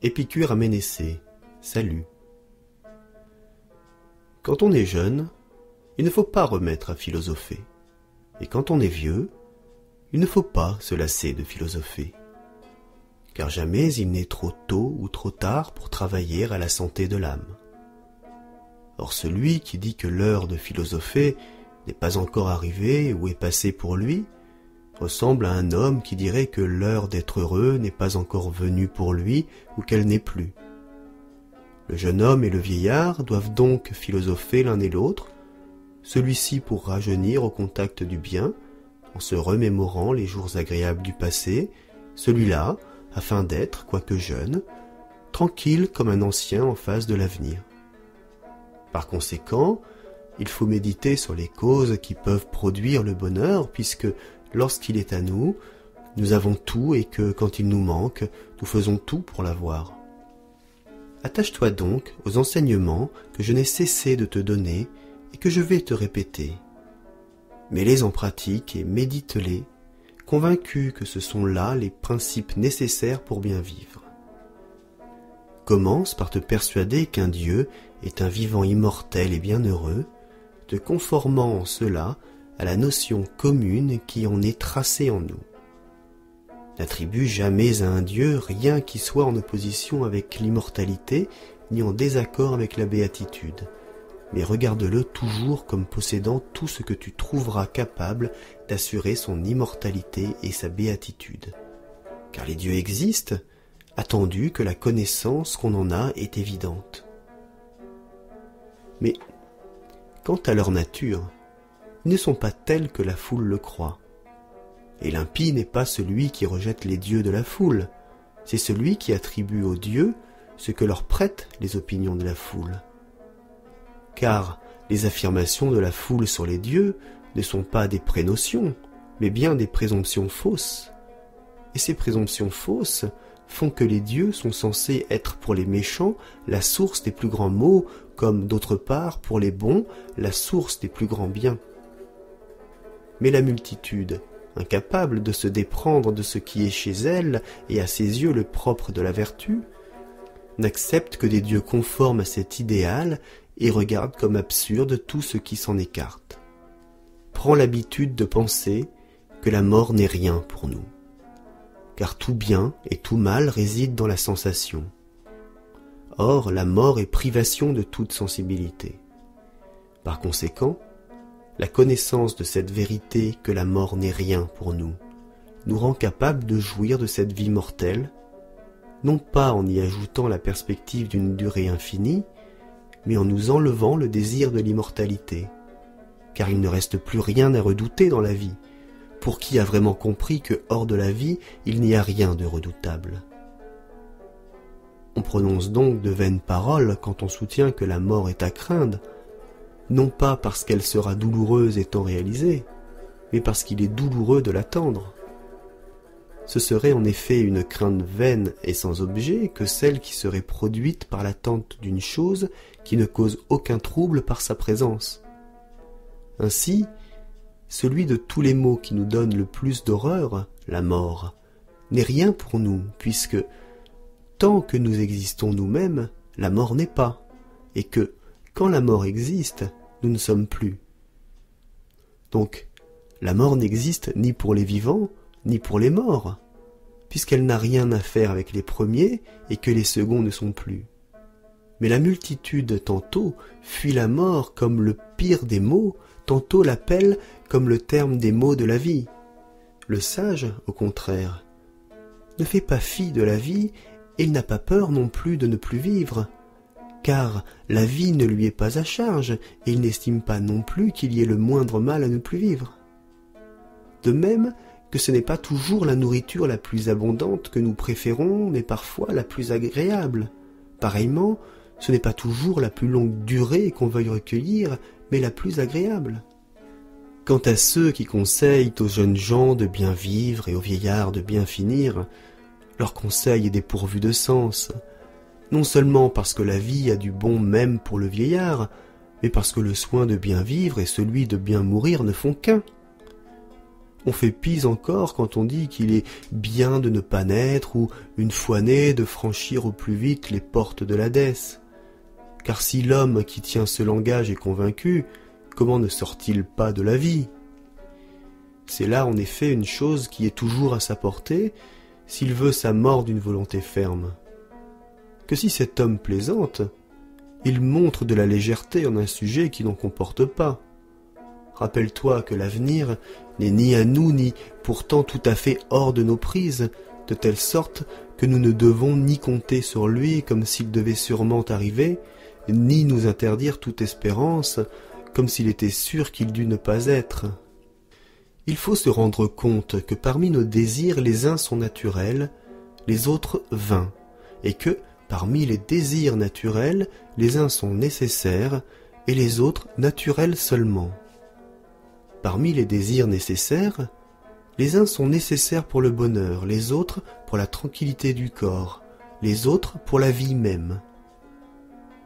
Épicure à Ménécée, salut. Quand on est jeune, il ne faut pas remettre à philosopher. Et quand on est vieux, il ne faut pas se lasser de philosopher. Car jamais il n'est trop tôt ou trop tard pour travailler à la santé de l'âme. Or celui qui dit que l'heure de philosopher n'est pas encore arrivée ou est passée pour lui, ressemble à un homme qui dirait que l'heure d'être heureux n'est pas encore venue pour lui ou qu'elle n'est plus. Le jeune homme et le vieillard doivent donc philosopher l'un et l'autre, celui-ci pour rajeunir au contact du bien, en se remémorant les jours agréables du passé, celui-là, afin d'être, quoique jeune, tranquille comme un ancien en face de l'avenir. Par conséquent, il faut méditer sur les causes qui peuvent produire le bonheur, puisque lorsqu'il est à nous, nous avons tout et que, quand il nous manque, nous faisons tout pour l'avoir. Attache-toi donc aux enseignements que je n'ai cessé de te donner et que je vais te répéter. Mets-les en pratique et médite-les, convaincu que ce sont là les principes nécessaires pour bien vivre. Commence par te persuader qu'un Dieu est un vivant immortel et bienheureux, te conformant en cela à la notion commune qui en est tracée en nous. N'attribue jamais à un Dieu rien qui soit en opposition avec l'immortalité ni en désaccord avec la béatitude, mais regarde-le toujours comme possédant tout ce que tu trouveras capable d'assurer son immortalité et sa béatitude. Car les dieux existent, attendu que la connaissance qu'on en a est évidente. Mais, quant à leur nature, ils ne sont pas tels que la foule le croit. Et l'impie n'est pas celui qui rejette les dieux de la foule, c'est celui qui attribue aux dieux ce que leur prêtent les opinions de la foule. Car les affirmations de la foule sur les dieux ne sont pas des prénotions, mais bien des présomptions fausses. Et ces présomptions fausses font que les dieux sont censés être pour les méchants la source des plus grands maux, comme d'autre part pour les bons la source des plus grands biens. Mais la multitude, incapable de se déprendre de ce qui est chez elle et à ses yeux le propre de la vertu, n'accepte que des dieux conformes à cet idéal et regarde comme absurde tout ce qui s'en écarte. Prends l'habitude de penser que la mort n'est rien pour nous, car tout bien et tout mal réside dans la sensation. Or, la mort est privation de toute sensibilité. Par conséquent, la connaissance de cette vérité que la mort n'est rien pour nous nous rend capables de jouir de cette vie mortelle, non pas en y ajoutant la perspective d'une durée infinie, mais en nous enlevant le désir de l'immortalité, car il ne reste plus rien à redouter dans la vie, pour qui a vraiment compris que hors de la vie, il n'y a rien de redoutable. On prononce donc de vaines paroles quand on soutient que la mort est à craindre, non pas parce qu'elle sera douloureuse étant réalisée, mais parce qu'il est douloureux de l'attendre. Ce serait en effet une crainte vaine et sans objet que celle qui serait produite par l'attente d'une chose qui ne cause aucun trouble par sa présence. Ainsi, celui de tous les maux qui nous donne le plus d'horreur, la mort, n'est rien pour nous, puisque, tant que nous existons nous-mêmes, la mort n'est pas, et que, quand la mort existe, nous ne sommes plus. Donc, la mort n'existe ni pour les vivants, ni pour les morts, puisqu'elle n'a rien à faire avec les premiers et que les seconds ne sont plus. Mais la multitude tantôt fuit la mort comme le pire des maux, tantôt l'appelle comme le terme des maux de la vie. Le sage, au contraire, ne fait pas fi de la vie et il n'a pas peur non plus de ne plus vivre, car la vie ne lui est pas à charge et il n'estime pas non plus qu'il y ait le moindre mal à ne plus vivre. De même que ce n'est pas toujours la nourriture la plus abondante que nous préférons, mais parfois la plus agréable. Pareillement, ce n'est pas toujours la plus longue durée qu'on veuille recueillir, mais la plus agréable. Quant à ceux qui conseillent aux jeunes gens de bien vivre et aux vieillards de bien finir, leur conseil est dépourvu de sens, non seulement parce que la vie a du bon même pour le vieillard, mais parce que le soin de bien vivre et celui de bien mourir ne font qu'un. On fait pis encore quand on dit qu'il est bien de ne pas naître ou, une fois né, de franchir au plus vite les portes de l'Hadès. Car si l'homme qui tient ce langage est convaincu, comment ne sort-il pas de la vie? C'est là en effet une chose qui est toujours à sa portée, s'il veut sa mort d'une volonté ferme. Que si cet homme plaisante, il montre de la légèreté en un sujet qui n'en comporte pas. Rappelle-toi que l'avenir n'est ni à nous ni pourtant tout à fait hors de nos prises, de telle sorte que nous ne devons ni compter sur lui comme s'il devait sûrement arriver, ni nous interdire toute espérance comme s'il était sûr qu'il dût ne pas être. Il faut se rendre compte que parmi nos désirs les uns sont naturels, les autres vains, et que, parmi les désirs naturels, les uns sont nécessaires et les autres naturels seulement. Parmi les désirs nécessaires, les uns sont nécessaires pour le bonheur, les autres pour la tranquillité du corps, les autres pour la vie même.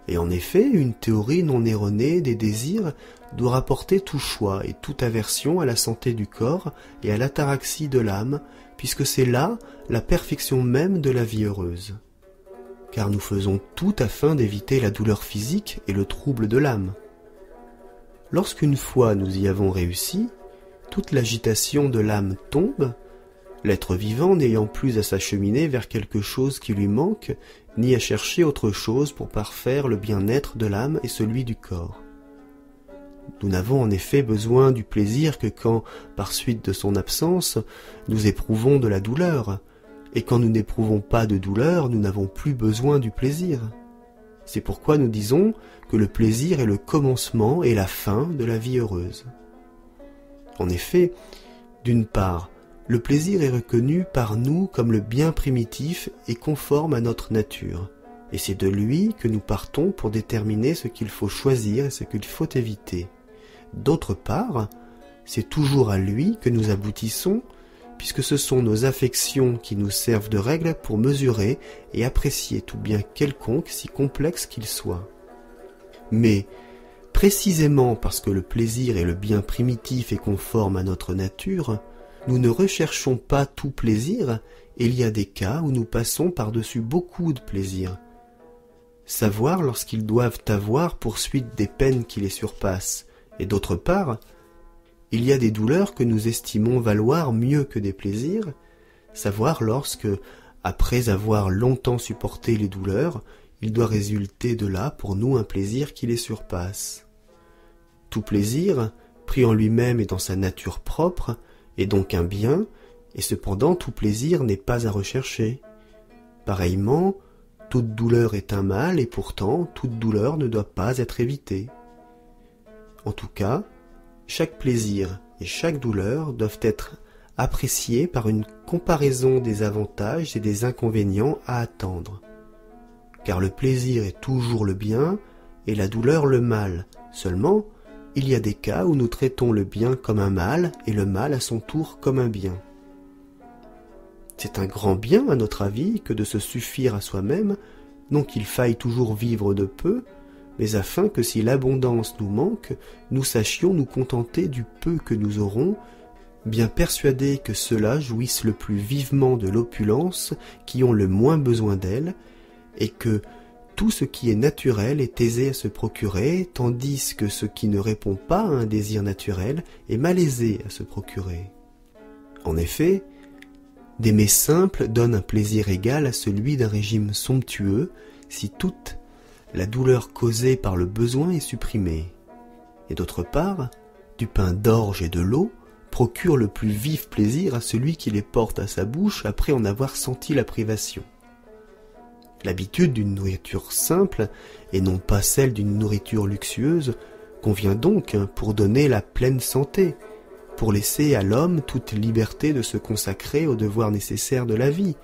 Et en effet, une théorie non erronée des désirs doit rapporter tout choix et toute aversion à la santé du corps et à l'ataraxie de l'âme, puisque c'est là la perfection même de la vie heureuse. Car nous faisons tout afin d'éviter la douleur physique et le trouble de l'âme. Lorsqu'une fois nous y avons réussi, toute l'agitation de l'âme tombe, l'être vivant n'ayant plus à s'acheminer vers quelque chose qui lui manque, ni à chercher autre chose pour parfaire le bien-être de l'âme et celui du corps. Nous n'avons en effet besoin du plaisir que quand, par suite de son absence, nous éprouvons de la douleur, et quand nous n'éprouvons pas de douleur, nous n'avons plus besoin du plaisir. C'est pourquoi nous disons que le plaisir est le commencement et la fin de la vie heureuse. En effet, d'une part, le plaisir est reconnu par nous comme le bien primitif et conforme à notre nature, et c'est de lui que nous partons pour déterminer ce qu'il faut choisir et ce qu'il faut éviter. D'autre part, c'est toujours à lui que nous aboutissons, puisque ce sont nos affections qui nous servent de règle pour mesurer et apprécier tout bien quelconque, si complexe qu'il soit. Mais, précisément parce que le plaisir est le bien primitif et conforme à notre nature, nous ne recherchons pas tout plaisir, et il y a des cas où nous passons par-dessus beaucoup de plaisir. Savoir lorsqu'ils doivent avoir poursuite des peines qui les surpassent, et d'autre part, il y a des douleurs que nous estimons valoir mieux que des plaisirs, savoir lorsque, après avoir longtemps supporté les douleurs, il doit résulter de là pour nous un plaisir qui les surpasse. Tout plaisir, pris en lui-même et dans sa nature propre, est donc un bien, et cependant tout plaisir n'est pas à rechercher. Pareillement, toute douleur est un mal, et pourtant toute douleur ne doit pas être évitée. En tout cas, chaque plaisir et chaque douleur doivent être appréciés par une comparaison des avantages et des inconvénients à attendre. Car le plaisir est toujours le bien et la douleur le mal. Seulement, il y a des cas où nous traitons le bien comme un mal et le mal à son tour comme un bien. C'est un grand bien, à notre avis, que de se suffire à soi-même, non qu'il faille toujours vivre de peu, mais afin que si l'abondance nous manque, nous sachions nous contenter du peu que nous aurons, bien persuadés que ceux-là jouissent le plus vivement de l'opulence, qui ont le moins besoin d'elle, et que tout ce qui est naturel est aisé à se procurer, tandis que ce qui ne répond pas à un désir naturel est malaisé à se procurer. En effet, d'aimer simple donne un plaisir égal à celui d'un régime somptueux, si toute la douleur causée par le besoin est supprimée. Et d'autre part, du pain d'orge et de l'eau procure le plus vif plaisir à celui qui les porte à sa bouche après en avoir senti la privation. L'habitude d'une nourriture simple, et non pas celle d'une nourriture luxueuse, convient donc pour donner la pleine santé, pour laisser à l'homme toute liberté de se consacrer aux devoirs nécessaires de la vie,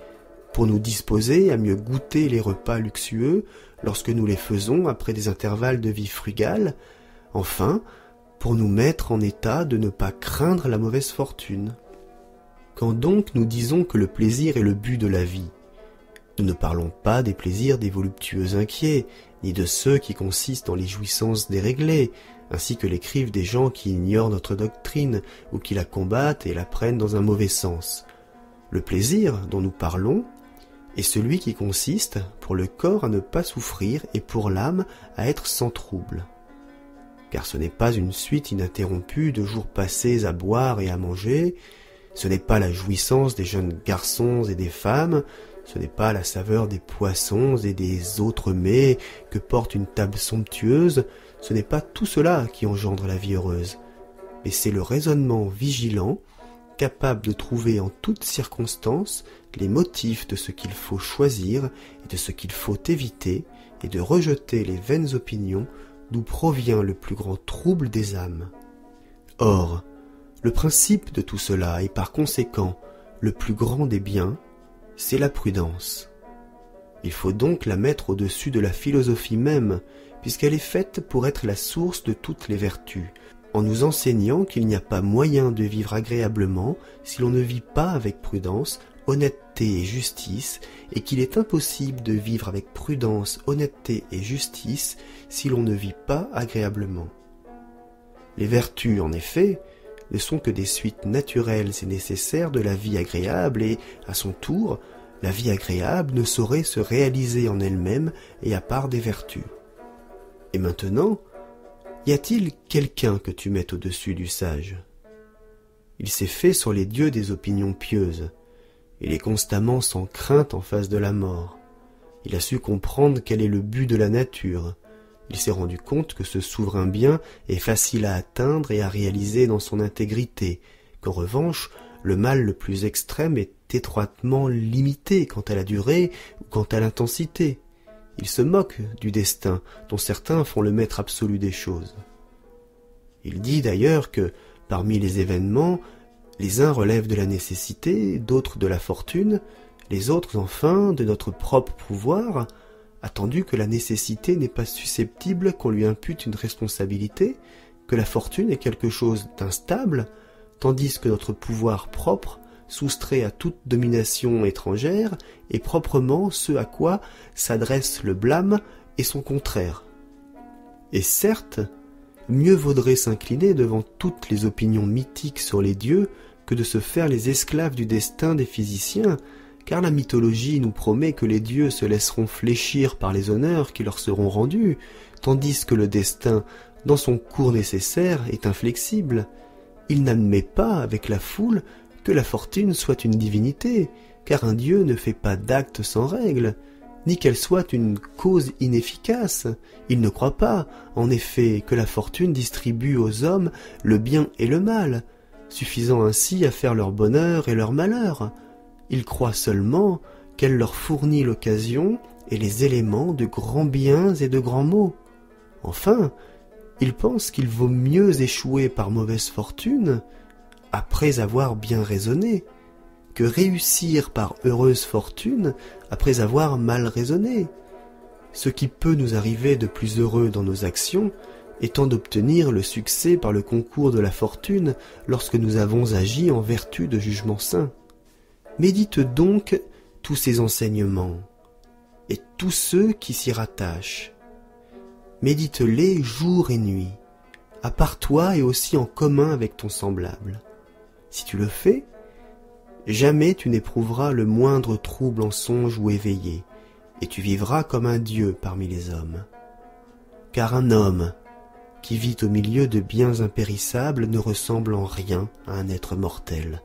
pour nous disposer à mieux goûter les repas luxueux lorsque nous les faisons après des intervalles de vie frugale, enfin, pour nous mettre en état de ne pas craindre la mauvaise fortune. Quand donc nous disons que le plaisir est le but de la vie, nous ne parlons pas des plaisirs des voluptueux inquiets, ni de ceux qui consistent dans les jouissances déréglées, ainsi que l'écrivent des gens qui ignorent notre doctrine ou qui la combattent et la prennent dans un mauvais sens. Le plaisir dont nous parlons est celui qui consiste pour le corps à ne pas souffrir et pour l'âme à être sans trouble. Car ce n'est pas une suite ininterrompue de jours passés à boire et à manger, ce n'est pas la jouissance des jeunes garçons et des femmes, ce n'est pas la saveur des poissons et des autres mets que porte une table somptueuse, ce n'est pas tout cela qui engendre la vie heureuse, mais c'est le raisonnement vigilant, capable de trouver en toutes circonstances les motifs de ce qu'il faut choisir et de ce qu'il faut éviter, et de rejeter les vaines opinions d'où provient le plus grand trouble des âmes. Or, le principe de tout cela, et par conséquent le plus grand des biens, c'est la prudence. Il faut donc la mettre au-dessus de la philosophie même, puisqu'elle est faite pour être la source de toutes les vertus, en nous enseignant qu'il n'y a pas moyen de vivre agréablement si l'on ne vit pas avec prudence, honnêteté et justice, et qu'il est impossible de vivre avec prudence, honnêteté et justice si l'on ne vit pas agréablement. Les vertus, en effet, ne sont que des suites naturelles et nécessaires de la vie agréable et, à son tour, la vie agréable ne saurait se réaliser en elle-même et à part des vertus. Et maintenant, y a-t-il quelqu'un que tu mettes au-dessus du sage? Il s'est fait sur les dieux des opinions pieuses. Il est constamment sans crainte en face de la mort. Il a su comprendre quel est le but de la nature. Il s'est rendu compte que ce souverain bien est facile à atteindre et à réaliser dans son intégrité, qu'en revanche, le mal le plus extrême est étroitement limité quant à la durée ou quant à l'intensité. Il se moque du destin, dont certains font le maître absolu des choses. Il dit d'ailleurs que, parmi les événements, les uns relèvent de la nécessité, d'autres de la fortune, les autres enfin de notre propre pouvoir, attendu que la nécessité n'est pas susceptible qu'on lui impute une responsabilité, que la fortune est quelque chose d'instable, tandis que notre pouvoir propre, soustrait à toute domination étrangère, est proprement ce à quoi s'adresse le blâme et son contraire. Et certes, mieux vaudrait s'incliner devant toutes les opinions mythiques sur les dieux que de se faire les esclaves du destin des physiciens, car la mythologie nous promet que les dieux se laisseront fléchir par les honneurs qui leur seront rendus, tandis que le destin, dans son cours nécessaire, est inflexible. Il n'admet pas, avec la foule, que la fortune soit une divinité, car un dieu ne fait pas d'actes sans règle, ni qu'elle soit une cause inefficace. Il ne croit pas, en effet, que la fortune distribue aux hommes le bien et le mal, suffisant ainsi à faire leur bonheur et leur malheur. Il croit seulement qu'elle leur fournit l'occasion et les éléments de grands biens et de grands maux. Enfin, il pense qu'il vaut mieux échouer par mauvaise fortune, après avoir bien raisonné, que réussir par heureuse fortune après avoir mal raisonné. Ce qui peut nous arriver de plus heureux dans nos actions étant d'obtenir le succès par le concours de la fortune lorsque nous avons agi en vertu de jugements saints. Médite donc tous ces enseignements et tous ceux qui s'y rattachent. Médite-les jour et nuit, à part toi et aussi en commun avec ton semblable. Si tu le fais, jamais tu n'éprouveras le moindre trouble en songe ou éveillé, et tu vivras comme un dieu parmi les hommes. Car un homme qui vit au milieu de biens impérissables ne ressemble en rien à un être mortel.